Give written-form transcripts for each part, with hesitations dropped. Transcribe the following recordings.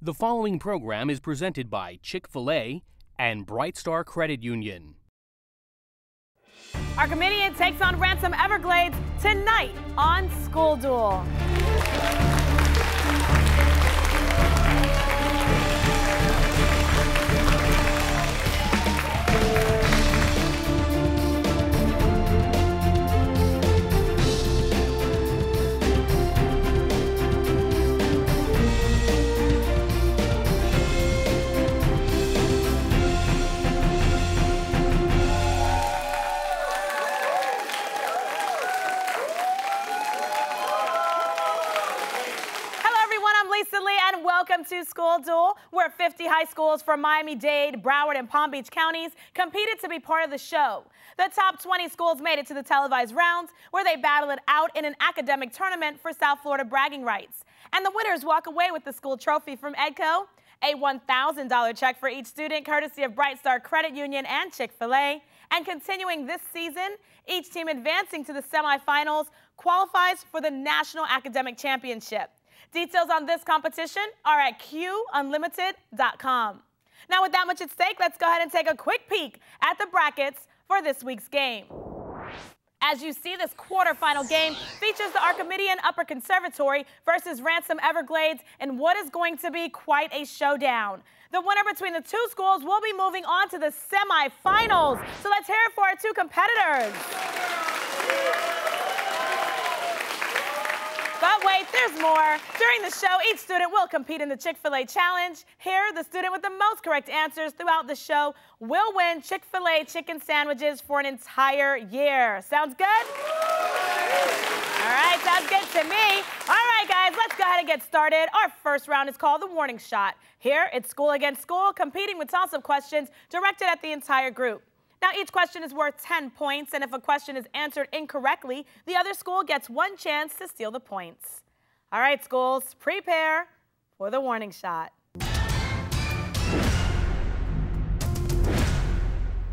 The following program is presented by Chick-fil-A and Bright Star Credit Union. Archimedean takes on Ransom Everglades tonight on School Duel. And welcome to School Duel, where 50 high schools from Miami-Dade, Broward, and Palm Beach counties competed to be part of the show. The top 20 schools made it to the televised rounds, where they battled it out in an academic tournament for South Florida bragging rights. And the winners walk away with the school trophy from EDCO, a $1,000 check for each student, courtesy of Bright Star Credit Union and Chick-fil-A. And continuing this season, each team advancing to the semifinals qualifies for the National Academic Championship. Details on this competition are at QUnlimited.com. Now, with that much at stake, let's go ahead and take a quick peek at the brackets for this week's game. As you see, this quarterfinal game features the Archimedean Upper Conservatory versus Ransom Everglades in what is going to be quite a showdown. The winner between the two schools will be moving on to the semifinals. So let's hear it for our two competitors. But wait, there's more. During the show, each student will compete in the Chick-fil-A Challenge. Here, the student with the most correct answers throughout the show will win Chick-fil-A chicken sandwiches for an entire year. Sounds good? All right, sounds good to me. All right, guys, let's go ahead and get started. Our first round is called the warning shot. Here, it's school against school, competing with toss-up questions directed at the entire group. Now, each question is worth 10 points, and if a question is answered incorrectly, the other school gets one chance to steal the points. All right, schools, prepare for the warning shot. So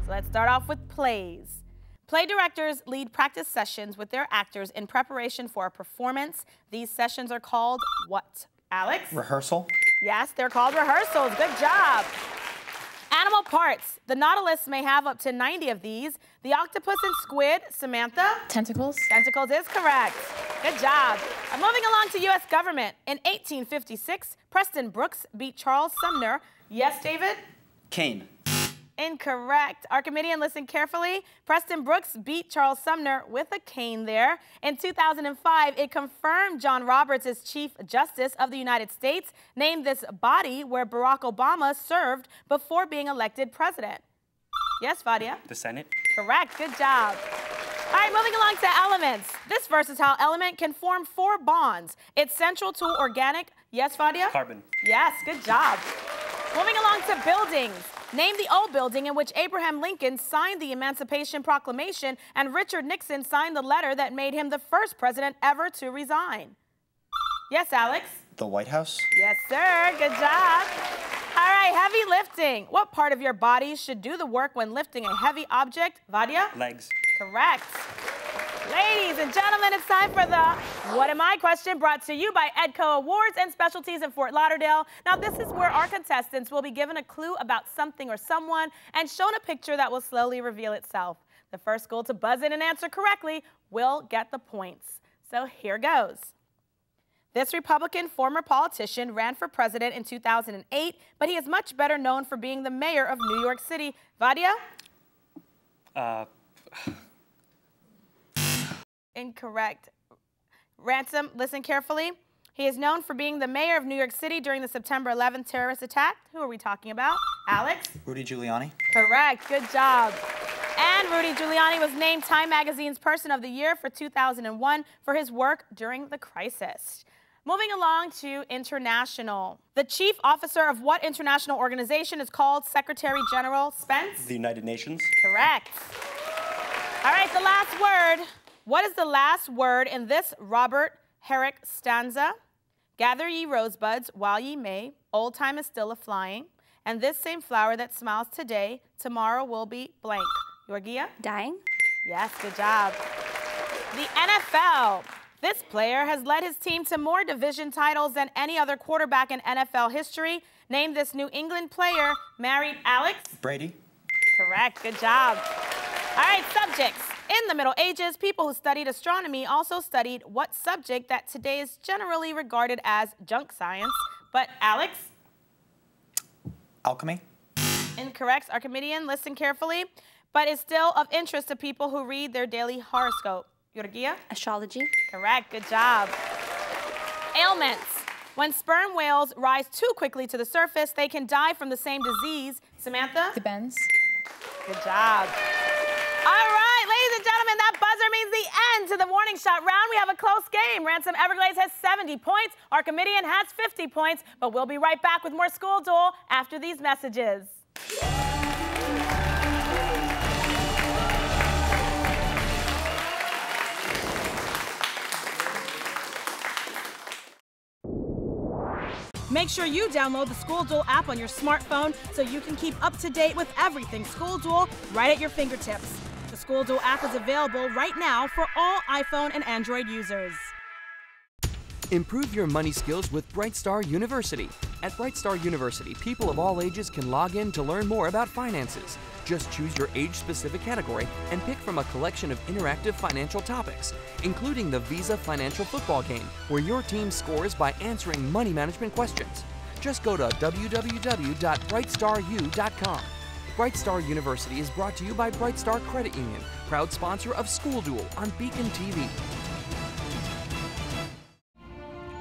let's start off with plays. Play directors lead practice sessions with their actors in preparation for a performance. These sessions are called what, Alex? Rehearsal. Yes, they're called rehearsals. Good job. Animal parts. The nautilus may have up to 90 of these. The octopus and squid, Samantha? Tentacles. Tentacles is correct. Good job. Moving along to U.S. government. In 1856, Preston Brooks beat Charles Sumner. Yes, David? Cane. Incorrect. Archimedean, listen carefully. Preston Brooks beat Charles Sumner with a cane there. In 2005, it confirmed John Roberts as Chief Justice of the United States, named this body where Barack Obama served before being elected president. Yes, Vadia? The Senate. Correct. Good job. All right, moving along to elements. This versatile element can form 4 bonds. It's central to organic. Yes, Vadia? Carbon. Yes, good job. Moving along to buildings. Name the old building in which Abraham Lincoln signed the Emancipation Proclamation and Richard Nixon signed the letter that made him the first president ever to resign. Yes, Alex? The White House. Yes, sir. Good job. All right, heavy lifting. What part of your body should do the work when lifting a heavy object? Vadia? Legs. Correct. Ladies and gentlemen, it's time for the What Am I question, brought to you by EDCO Awards and Specialties in Fort Lauderdale. Now, this is where our contestants will be given a clue about something or someone and shown a picture that will slowly reveal itself. The first school to buzz in and answer correctly will get the points. So here goes. This Republican former politician ran for president in 2008, but he is much better known for being the mayor of New York City. Vadia? Incorrect. Ransom, listen carefully. He is known for being the mayor of New York City during the September 11th terrorist attack. Who are we talking about? Alex? Rudy Giuliani. Correct. Good job. And Rudy Giuliani was named Time Magazine's Person of the Year for 2001 for his work during the crisis. Moving along to international. The chief officer of what international organization is called Secretary General Spence? The United Nations. Correct. All right, the last word. What is the last word in this Robert Herrick stanza? Gather ye rosebuds while ye may, old time is still a-flying, and this same flower that smiles today, tomorrow will be blank. Georgia? Dying. Yes, good job. The NFL. This player has led his team to more division titles than any other quarterback in NFL history. Name this New England player married Alex. Brady. Correct. Good job. All right, subjects. In the Middle Ages, people who studied astronomy also studied what subject that today is generally regarded as junk science. But Alex? Alchemy. Incorrect. Archimedean, listen carefully. But is still of interest to people who read their daily horoscope. Yorgia? Astrology. Correct. Good job. Ailments. When sperm whales rise too quickly to the surface, they can die from the same disease. Samantha? Depends. Good job. All right, ladies and gentlemen, that buzzer means the end to the warning shot round. We have a close game. Ransom Everglades has 70 points. Archimedean has 50 points. But we'll be right back with more School Duel after these messages. Make sure you download the School Duel app on your smartphone so you can keep up to date with everything School Duel right at your fingertips. The School Duel app is available right now for all iPhone and Android users. Improve your money skills with Brightstar University. At Brightstar University, people of all ages can log in to learn more about finances. Just choose your age-specific category and pick from a collection of interactive financial topics, including the Visa Financial Football Game, where your team scores by answering money management questions. Just go to www.brightstaru.com. Brightstar University is brought to you by Brightstar Credit Union, proud sponsor of School Duel on BECON-TV.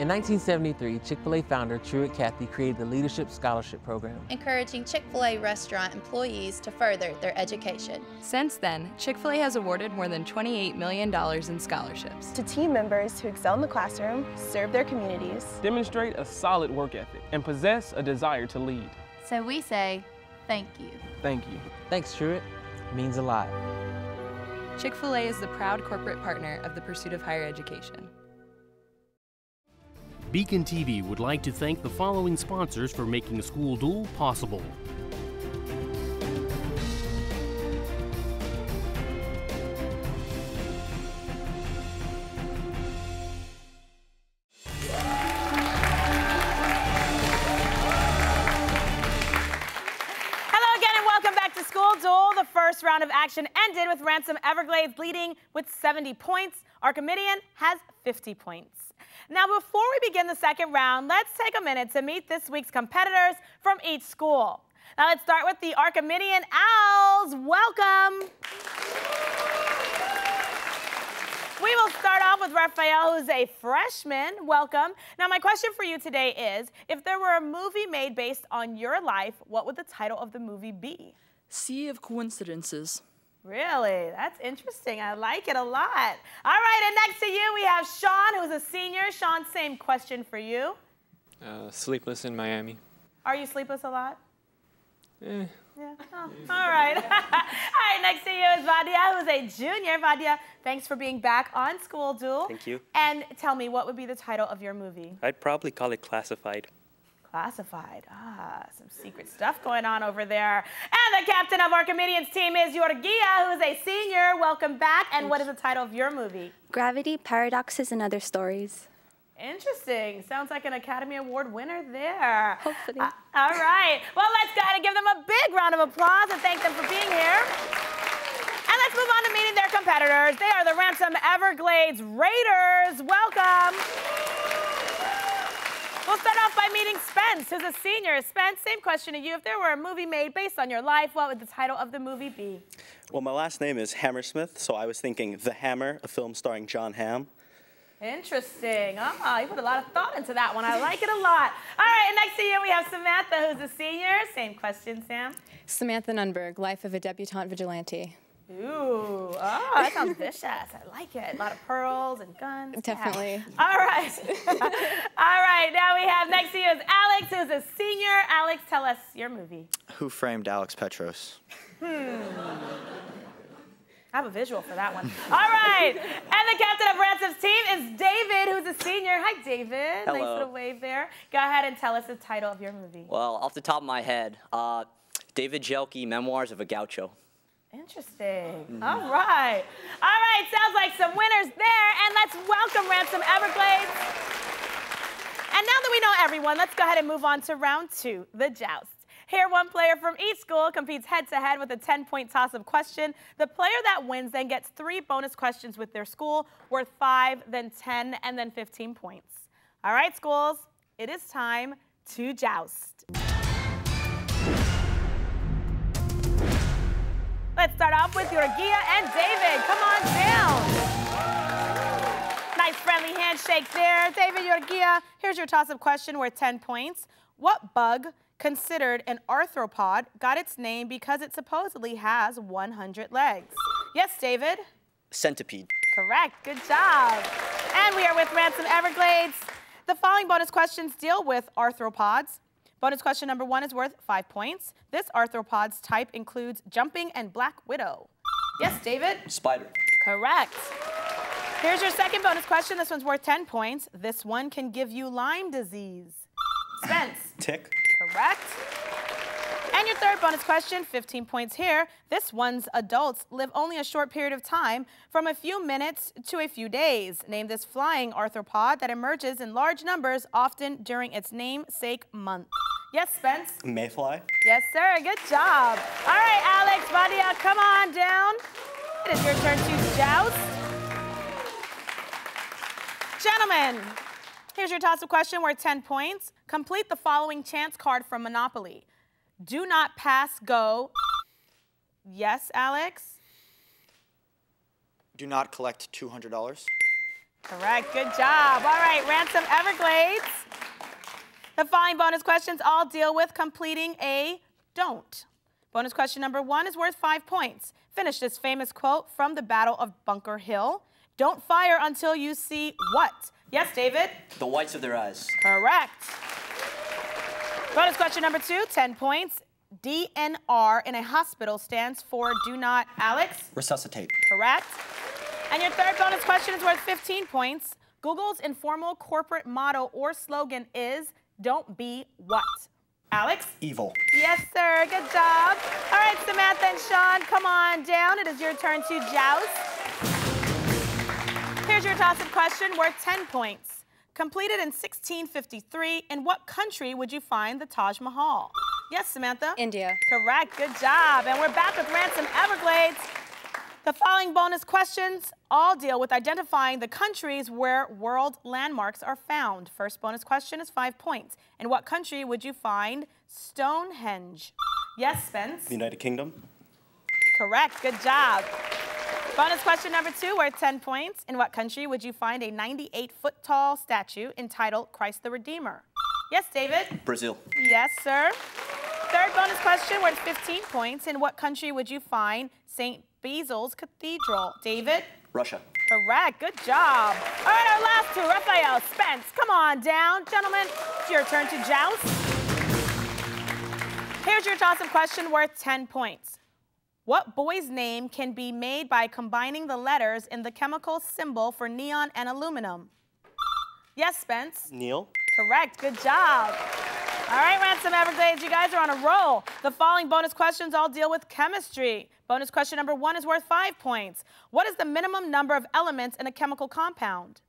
In 1973, Chick-fil-A founder Truett Cathy created the Leadership Scholarship Program, encouraging Chick-fil-A restaurant employees to further their education. Since then, Chick-fil-A has awarded more than $28 million in scholarships to team members who excel in the classroom, serve their communities, demonstrate a solid work ethic, and possess a desire to lead. So we say, thank you. Thank you. Thanks, Truett. It means a lot. Chick-fil-A is the proud corporate partner of the pursuit of higher education. BECON-TV would like to thank the following sponsors for making School Duel possible. Hello again and welcome back to School Duel. The first round of action ended with Ransom Everglades leading with 70 points. Archimedean has 50 points. Now, before we begin the second round, let's take a minute to meet this week's competitors from each school. Now, let's start with the Archimedean Owls. Welcome. We will start off with Raphael, who's a freshman. Welcome. Now, my question for you today is, if there were a movie made based on your life, what would the title of the movie be? Sea of Coincidences. Really? That's interesting. I like it a lot. All right, and next to you, we have Sean, who's a senior. Sean, same question for you. Sleepless in Miami. Are you sleepless a lot? Eh. Yeah. Oh, all right. All right, next to you is Vadia, who's a junior. Vadia, thanks for being back on School Duel. Thank you. And tell me, what would be the title of your movie? I'd probably call it Classified. Classified. Ah, some secret stuff going on over there. And the captain of Archimedean's team is Yorgia, who is a senior. Welcome back. And what is the title of your movie? Gravity, Paradoxes, and Other Stories. Interesting. Sounds like an Academy Award winner there. Hopefully. All right. Well, let's go ahead and give them a big round of applause and thank them for being here. And let's move on to meeting their competitors. They are the Ransom Everglades Raiders. Welcome. We'll start off by meeting Spence, who's a senior. Spence, same question to you. If there were a movie made based on your life, what would the title of the movie be? Well, my last name is Hammersmith, so I was thinking The Hammer, a film starring John Hamm. Interesting. Ah, you put a lot of thought into that one. I like it a lot. All right, and next to you, we have Samantha, who's a senior. Same question, Sam. Samantha Nunberg, Life of a Debutante Vigilante. Ooh, oh, that sounds vicious. I like it. A lot of pearls and guns. Definitely. Yeah. All right. All right, now we have next to you is Alex, who's a senior. Alex, tell us your movie. Who Framed Alex Petros? I have a visual for that one. All right. And the captain of Ransom's team is David, who's a senior. Hi, David. Hello. Nice little wave there. Go ahead and tell us the title of your movie. Well, off the top of my head, David Jelke, Memoirs of a Gaucho. Interesting. All right. All right, sounds like some winners there. And let's welcome Ransom Everglades. And now that we know everyone, let's go ahead and move on to round 2, the joust. Here, one player from each school competes head-to-head with a 10-point toss-up question. The player that wins then gets 3 bonus questions with their school, worth 5, then 10, and then 15 points. All right, schools, it is time to joust. Let's start off with Yorgia and David. Come on down. Nice friendly handshake there. David, Yorgia, here's your toss-up question worth 10 points. What bug, considered an arthropod, got its name because it supposedly has 100 legs? Yes, David? Centipede. Correct. Good job. And we are with Ransom Everglades. The following bonus questions deal with arthropods. Bonus question number 1 is worth 5 points. This arthropod's type includes jumping and black widow. Yes, David? Spider. Correct. Here's your second bonus question. This one's worth 10 points. This one can give you Lyme disease. Spence? Tick. Correct. And your third bonus question, 15 points here. This one's adults live only a short period of time, from a few minutes to a few days. Name this flying arthropod that emerges in large numbers, often during its namesake month. Yes, Spence? Mayfly. Yes, sir. Good job. All right, Alex, Vadia, come on down. It is your turn to joust. Gentlemen, here's your toss-up question worth 10 points. Complete the following chance card from Monopoly. Do not pass go. Yes, Alex? Do not collect $200. Correct. Good job. All right, Ransom Everglades. The following bonus questions all deal with completing a don't. Bonus question number 1 is worth 5 points. Finish this famous quote from the Battle of Bunker Hill. Don't fire until you see what? Yes, David? The whites of their eyes. Correct. Bonus question number 2, 10 points. DNR in a hospital stands for do not, Alex? Resuscitate. Correct. And your third bonus question is worth 15 points. Google's informal corporate motto or slogan is don't be what? Alex? Evil. Yes, sir. Good job. All right, Samantha and Sean, come on down. It is your turn to joust. Here's your toss-up question worth 10 points. Completed in 1653, in what country would you find the Taj Mahal? Yes, Samantha? India. Correct. Good job. And we're back with Ransom Everglades. The following bonus questions all deal with identifying the countries where world landmarks are found. First bonus question is 5 points. In what country would you find Stonehenge? Yes, Spence? The United Kingdom. Correct. Good job. Bonus question number 2 worth 10 points. In what country would you find a 98-foot-tall statue entitled Christ the Redeemer? Yes, David? Brazil. Yes, sir. Third bonus question worth 15 points. In what country would you find St. Basil's Cathedral? David? Russia. Correct. Good job. All right, our last 2, Raphael, Spence, come on down. Gentlemen, it's your turn to joust. Here's your toss-up question worth 10 points. What boy's name can be made by combining the letters in the chemical symbol for neon and aluminum? Yes, Spence? Neil. Correct. Good job. All right, Ransom Everglades, you guys are on a roll. The following bonus questions all deal with chemistry. Bonus question number 1 is worth 5 points. What is the minimum number of elements in a chemical compound?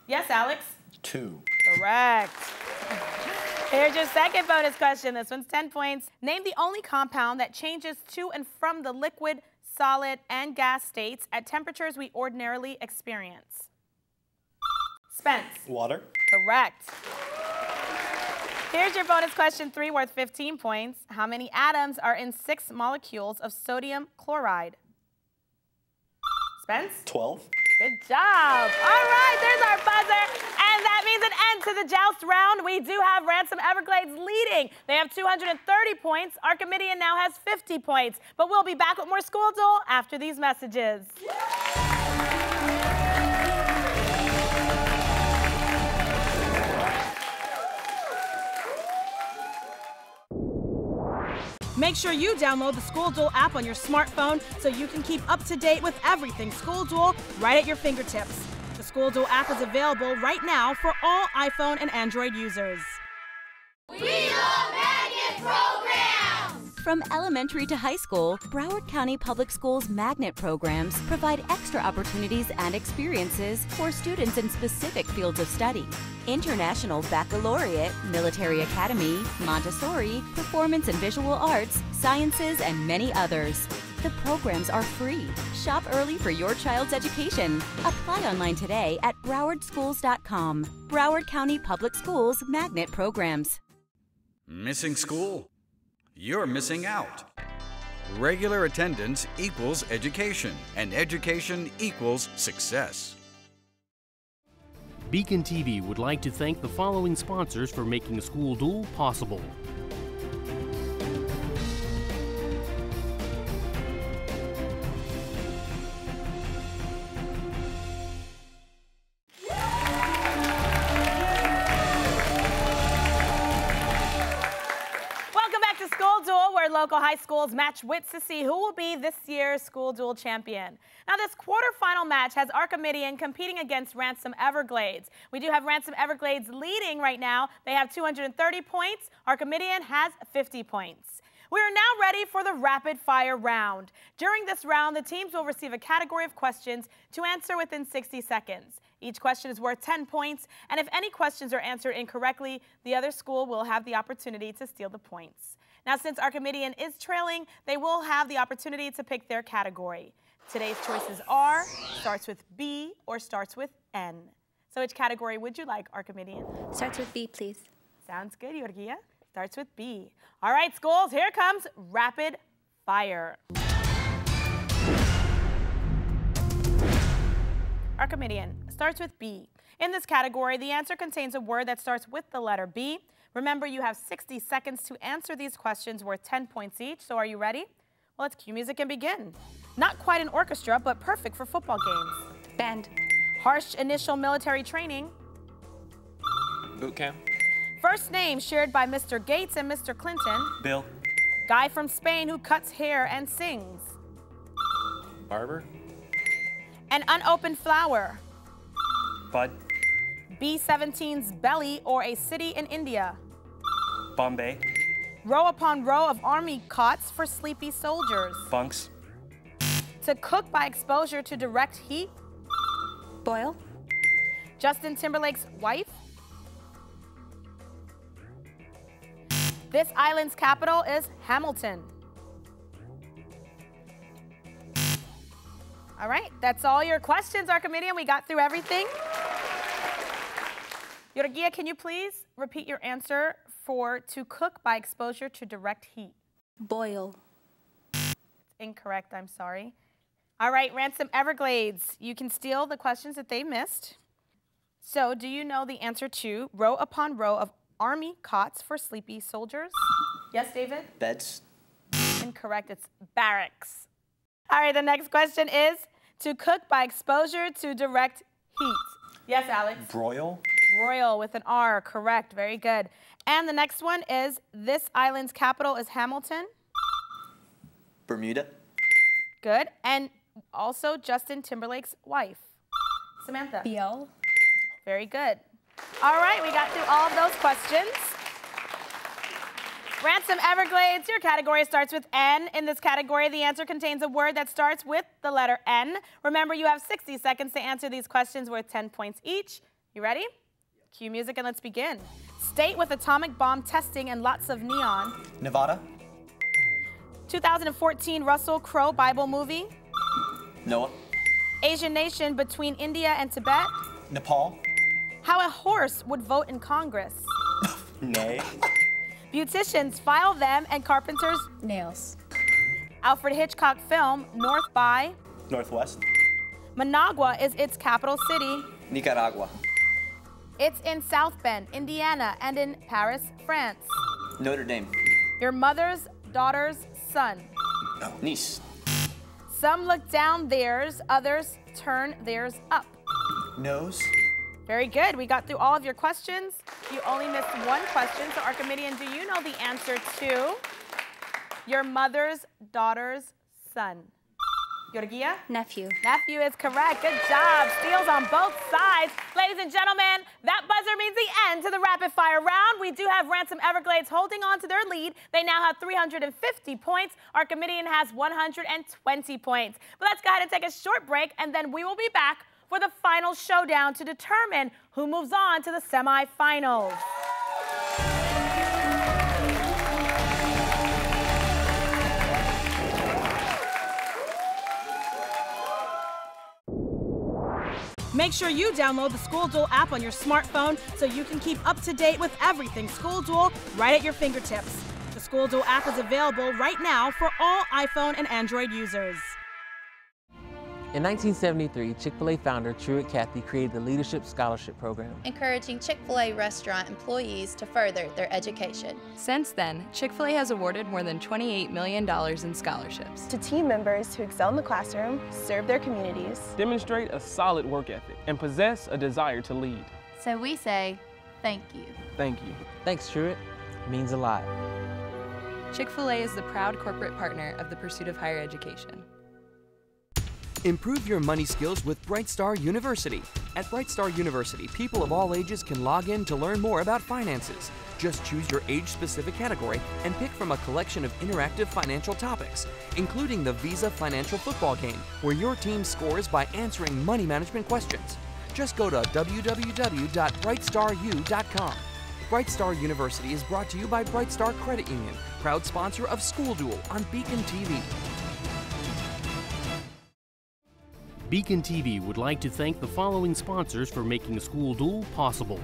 Yes, Alex? 2. Correct. Here's your second bonus question. This one's 10 points. Name the only compound that changes to and from the liquid, solid, and gas states at temperatures we ordinarily experience. Spence? Water. Correct. Here's your bonus question 3 worth 15 points. How many atoms are in 6 molecules of sodium chloride? Spence? 12. Good job. All right, there's our buzzer. And that means an end to the joust round. We do have Ransom Everglades leading. They have 230 points. Archimedean now has 50 points. But we'll be back with more School Duel after these messages. Make sure you download the School Duel app on your smartphone so you can keep up to date with everything School Duel right at your fingertips. The School Duel app is available right now for all iPhone and Android users. We love magnet programs! From elementary to high school, Broward County Public Schools magnet programs provide extra opportunities and experiences for students in specific fields of study. International Baccalaureate, Military Academy, Montessori, Performance and Visual Arts, Sciences, and many others. The programs are free. Shop early for your child's education. Apply online today at browardschools.com. Broward County Public Schools magnet programs. Missing school? You're missing out. Regular attendance equals education, and education equals success. BECON-TV would like to thank the following sponsors for making School Duel possible. Local high schools match wits to see who will be this year's School Duel champion. Now, this quarterfinal match has Archimedean competing against Ransom Everglades. We do have Ransom Everglades leading right now. They have 230 points. Archimedean has 50 points. We are now ready for the rapid fire round. During this round, the teams will receive a category of questions to answer within 60 seconds. Each question is worth 10 points, and if any questions are answered incorrectly, the other school will have the opportunity to steal the points. Now, since Archimedean is trailing, they will have the opportunity to pick their category. Today's choices are starts with B or starts with N. So which category would you like, Archimedean? Starts with B, please. Sounds good, Georgia. Starts with B. All right, schools, here comes rapid fire. Archimedean starts with B. In this category, the answer contains a word that starts with the letter B. Remember, you have 60 seconds to answer these questions worth 10 points each. So are you ready? Well, let's cue music and begin. Not quite an orchestra, but perfect for football games. Band. Harsh initial military training. Boot camp. First name shared by Mr. Gates and Mr. Clinton. Bill. Guy from Spain who cuts hair and sings. Barber. An unopened flower. Bud. B-17's belly or a city in India. Bombay. Row upon row of army cots for sleepy soldiers. Bunks. To cook by exposure to direct heat. Boil. Justin Timberlake's wife. This island's capital is Hamilton. All right, that's all your questions, Archimedean. We got through everything. Georgia, can you please repeat your answer for to cook by exposure to direct heat? Boil. Incorrect, I'm sorry. All right, Ransom Everglades, you can steal the questions that they missed. So, do you know the answer to row upon row of army cots for sleepy soldiers? Yes, David? Beds. Incorrect, it's barracks. All right, the next question is to cook by exposure to direct heat. Yes, Alex? Broil. Royal with an R, correct, very good. And the next one is this island's capital is Hamilton. Bermuda. Good, and also Justin Timberlake's wife. Samantha? BL. Very good. All right, we got through all of those questions. Ransom Everglades, your category starts with N. In this category, the answer contains a word that starts with the letter N. Remember, you have 60 seconds to answer these questions worth 10 points each. You ready? Cue music and let's begin. State with atomic bomb testing and lots of neon. Nevada. 2014 Russell Crowe Bible movie. Noah. Asian nation between India and Tibet. Nepal. How a horse would vote in Congress. Nay. Beauticians file them and carpenters Nails. Alfred Hitchcock film North by. Northwest. Managua is its capital city. Nicaragua. It's in South Bend, Indiana, and in Paris, France. Notre Dame. Your mother's daughter's son. Oh. Nice. Some look down theirs, others turn theirs up. Nose. Very good. We got through all of your questions. You only missed one question. So Archimedean, do you know the answer to your mother's daughter's son? Georgia? Nephew. Nephew is correct. Good job. Steals on both sides. Ladies and gentlemen, that buzzer means the end to the rapid fire round. We do have Ransom Everglades holding on to their lead. They now have 350 points. Archimedean has 120 points. But let's go ahead and take a short break, and then we will be back for the final showdown to determine who moves on to the semifinals. Make sure you download the School Duel app on your smartphone so you can keep up to date with everything School Duel right at your fingertips. The School Duel app is available right now for all iPhone and Android users. In 1973, Chick-fil-A founder Truett Cathy created the Leadership Scholarship Program, encouraging Chick-fil-A restaurant employees to further their education. Since then, Chick-fil-A has awarded more than $28 million in scholarships to team members who excel in the classroom, serve their communities, demonstrate a solid work ethic, and possess a desire to lead. So we say, thank you. Thank you. Thanks, Truett. It means a lot. Chick-fil-A is the proud corporate partner of the pursuit of higher education. Improve your money skills with Bright Star University. At Bright Star University, people of all ages can log in to learn more about finances. Just choose your age-specific category and pick from a collection of interactive financial topics, including the Visa Financial Football Game, where your team scores by answering money management questions. Just go to www.brightstaru.com. Bright Star University is brought to you by Bright Star Credit Union, proud sponsor of School Duel on BECON-TV. BECON-TV would like to thank the following sponsors for making School Duel possible.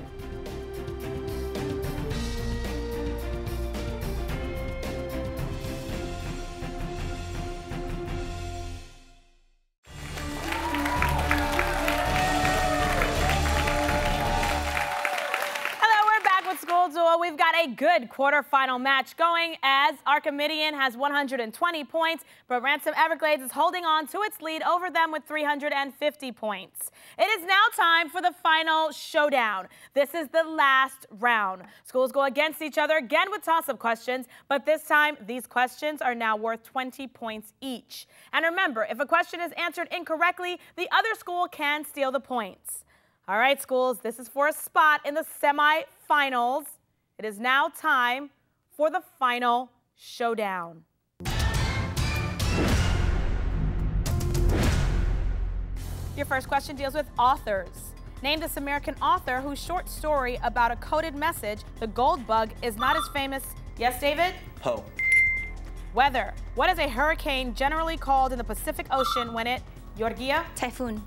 We've got a good quarterfinal match going as Archimedean has 120 points, but Ransom Everglades is holding on to its lead over them with 350 points. It is now time for the final showdown. This is the last round. Schools go against each other again with toss-up questions, but this time these questions are now worth 20 points each. And remember, if a question is answered incorrectly, the other school can steal the points. All right, schools, this is for a spot in the semifinals. It is now time for the final showdown. Your first question deals with authors. Name this American author whose short story about a coded message, The Gold Bug, is not as famous. Yes, David? Poe. Weather. What is a hurricane generally called in the Pacific Ocean when it... Georgia? Typhoon.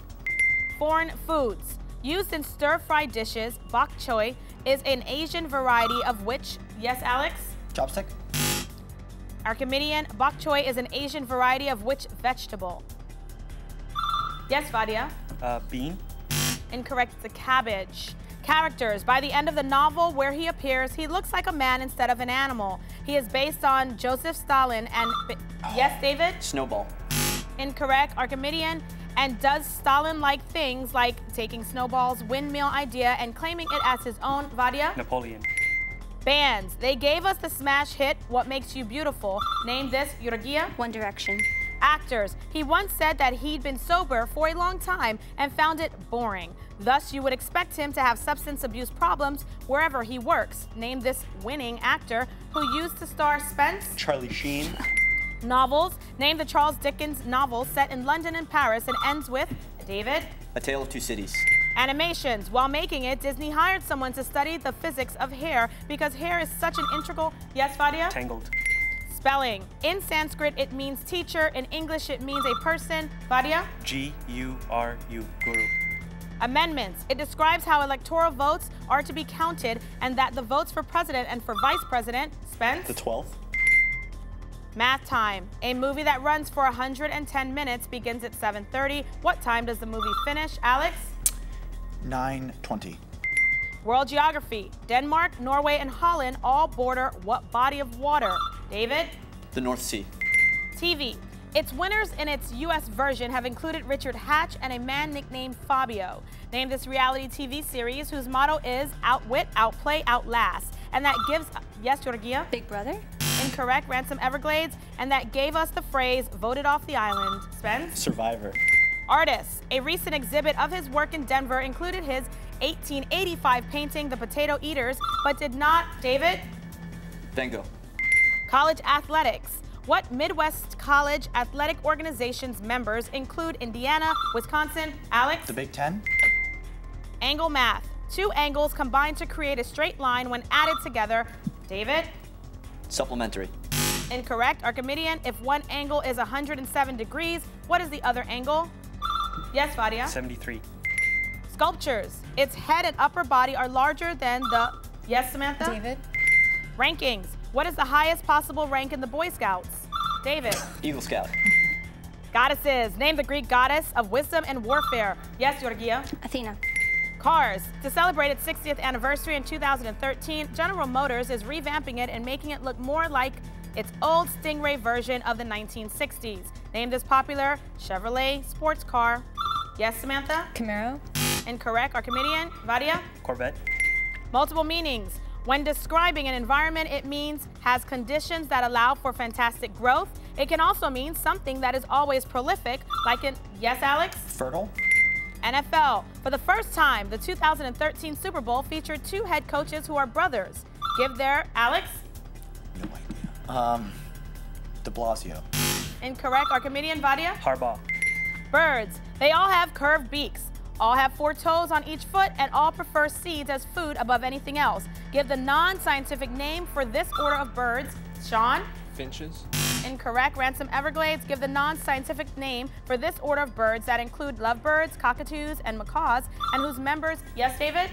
Foreign foods. Used in stir-fried dishes, bok choy is an Asian variety of which? Yes, Alex? Chopstick. Archimedean, bok choy is an Asian variety of which vegetable? Yes, Vadia? Bean. Incorrect, it's a cabbage. Characters. By the end of the novel where he appears, he looks like a man instead of an animal. He is based on Joseph Stalin and... Yes, David? Snowball. Incorrect, Archimedean. And does Stalin like things like taking Snowball's windmill idea and claiming it as his own? Vadia? Napoleon. Bands. They gave us the smash hit, What Makes You Beautiful. Name this, Georgia? One Direction. Actors. He once said that he'd been sober for a long time and found it boring. Thus, you would expect him to have substance abuse problems wherever he works. Name this winning actor who used to star Spence? Charlie Sheen. Novels. Name the Charles Dickens novel set in London and Paris and ends with, David? A Tale of Two Cities. Animations. While making it, Disney hired someone to study the physics of hair because hair is such an integral... Yes, Vadia? Tangled. Spelling. In Sanskrit, it means teacher. In English, it means a person. Vadia? G-U-R-U. Guru. Amendments. It describes how electoral votes are to be counted and that the votes for president and for vice president... Spence? The 12th. Math time. A movie that runs for 110 minutes begins at 7:30. What time does the movie finish? Alex? 9:20. World geography. Denmark, Norway, and Holland all border what body of water? David? The North Sea. TV. Its winners in its U.S. version have included Richard Hatch and a man nicknamed Fabio. Name this reality TV series whose motto is outwit, outplay, outlast. And that gives... Yes, Georgia? Big Brother? Incorrect. Ransom Everglades. And that gave us the phrase, voted off the island. Spence? Survivor. Artist. A recent exhibit of his work in Denver included his 1885 painting, The Potato Eaters, but did not. David? Van Gogh. College athletics. What Midwest college athletic organization's members include Indiana, Wisconsin? Alex? The Big Ten. Angle math. Two angles combine to create a straight line when added together. David? Supplementary. Incorrect. Archimedean. If one angle is 107 degrees, what is the other angle? Yes, Vadia? 73. Sculptures. Its head and upper body are larger than the... Yes, Samantha? David? Rankings. What is the highest possible rank in the Boy Scouts? David? Eagle Scout. Goddesses. Name the Greek goddess of wisdom and warfare. Yes, Georgia? Athena. Cars. To celebrate its 60th anniversary in 2013, General Motors is revamping it and making it look more like its old Stingray version of the 1960s. Name this popular Chevrolet sports car. Yes, Samantha? Camaro? Incorrect. Archimedean? Vadia? Corvette. Multiple meanings. When describing an environment, it means has conditions that allow for fantastic growth. It can also mean something that is always prolific, like in, yes, Alex? Fertile. NFL. For the first time, the 2013 Super Bowl featured two head coaches who are brothers. Give their, Alex? No idea. De Blasio. Incorrect. Archimedean? Vadia? Harbaugh. Birds. They all have curved beaks. All have 4 toes on each foot and all prefer seeds as food above anything else. Give the non-scientific name for this order of birds. Sean? Finches. Incorrect. Ransom Everglades. Give the non-scientific name for this order of birds that include lovebirds, cockatoos, and macaws, and whose members, yes, David?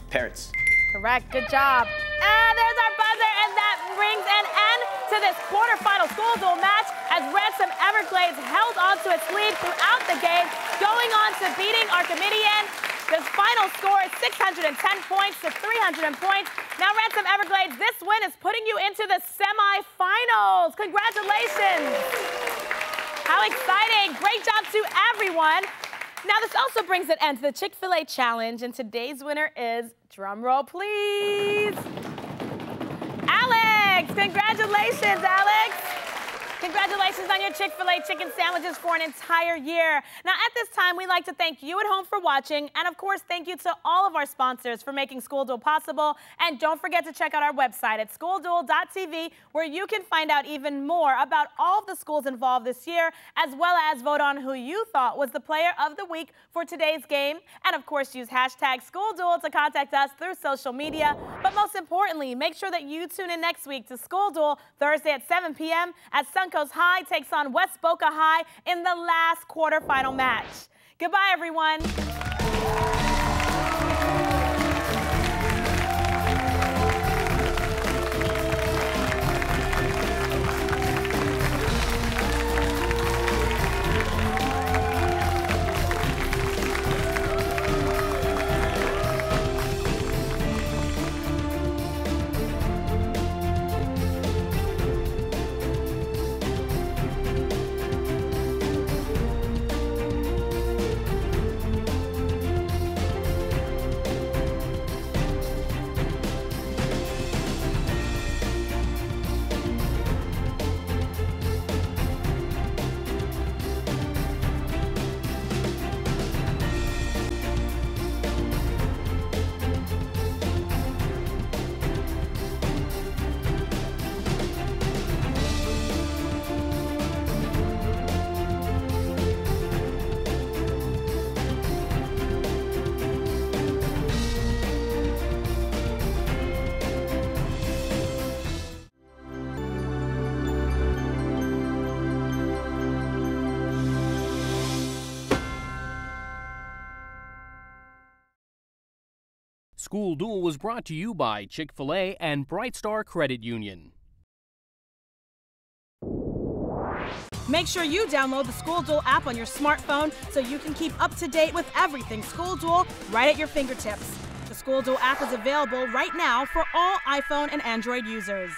Parrots. Correct. Good job. And there's our buzzer, and that brings an end to this quarterfinal school duel match as Ransom Everglades held on to its lead throughout the game, going on to beating Archimedean. The final score is 610 points to 300 points. Now, Ransom Everglades, this win is putting you into the semifinals. Congratulations. How exciting. Great job to everyone. Now, this also brings an end to the Chick-fil-A Challenge, and today's winner is, drum roll, please, Alex! Congratulations, Alex! Congratulations on your Chick-fil-A chicken sandwiches for an entire year. Now, at this time, we'd like to thank you at home for watching, and of course, thank you to all of our sponsors for making School Duel possible. And don't forget to check out our website at schoolduel.tv, where you can find out even more about all of the schools involved this year, as well as vote on who you thought was the player of the week for today's game. And of course, use hashtag SchoolDuel to contact us through social media. But most importantly, make sure that you tune in next week to School Duel Thursday at 7 p.m. as Suncoast High takes on West Boca High in the last quarterfinal match. Goodbye, everyone. School Duel was brought to you by Chick-fil-A and Bright Star Credit Union. Make sure you download the School Duel app on your smartphone so you can keep up to date with everything School Duel right at your fingertips. The School Duel app is available right now for all iPhone and Android users.